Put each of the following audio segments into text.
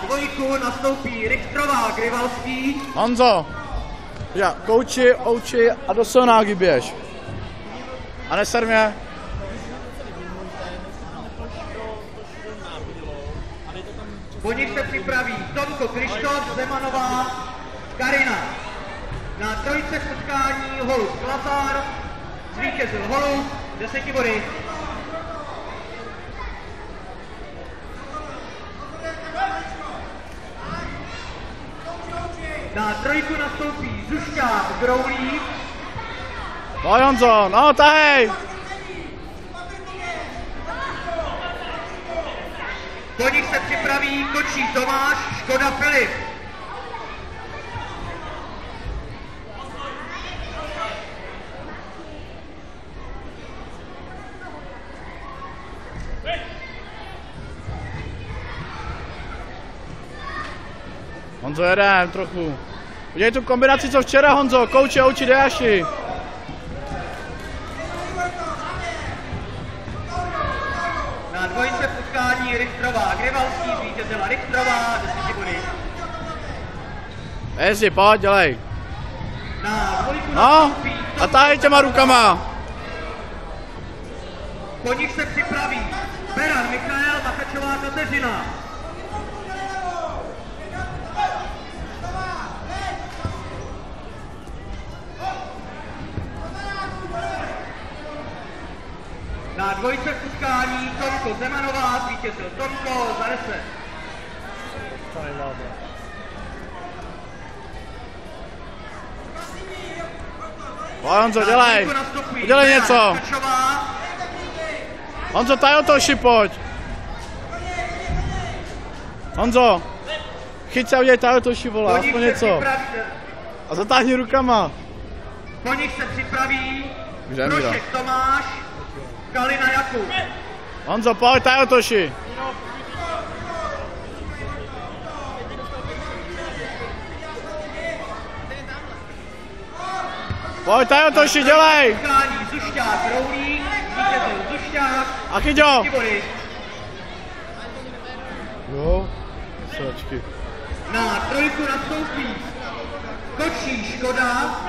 dvojku nastoupí Richtrová, Grivalský. Honzo, já kouči, ouči a do sonágy běž. A neser mě. Po nich se připraví Tomko, Krištof, Zemanová, Karina. Na trojce v utkání Holub Lazar, zvítězil Holub, 10 body. Na trojku nastoupí Zušťák, Groulík. No Honzo, no tahej! Po nich se připraví Kočí Tomáš, Škoda Filip. Honzo, jedem trochu. Udělej tu kombinaci, co včera, Honzo. Kouči, ouči, dejaši. Na dvojce v utkání Richtrová, Grivalský, zvítězila Richtrová, 10 body. Jezi, pojď, dělej. Na dvojku No, nastoupí a tahej těma rukama. Po nich se připraví Beran Michael, Makačová Kateřina. Na dvojce v utkání Tomko Zemanová, zvítězil Tomko za 10. Pojď, Honzo, dělej. Dělej něco. Honzo, Tajotoši, pojď. Honzo, chyť se a udělej Tajotoši, vole, aspoň něco. A zatáhni rukama. Po nich se připraví Prošek Tomáš, Kalina Jakub. Honzo, pojď, Tajotoši. Pojď, Tajotoši, dělej. Zušťák, Roulík, vítězil Zušťák. A chyť ho. Jo, sračky. Na trojku nastoupí Kočí Škoda.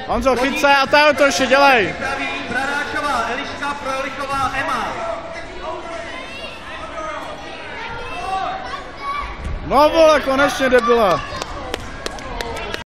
Honzo, chyť se a Tajotoši, dělej. Připraví Bradáčová Eliška, Projelichová Ema. No vole, konečně debila.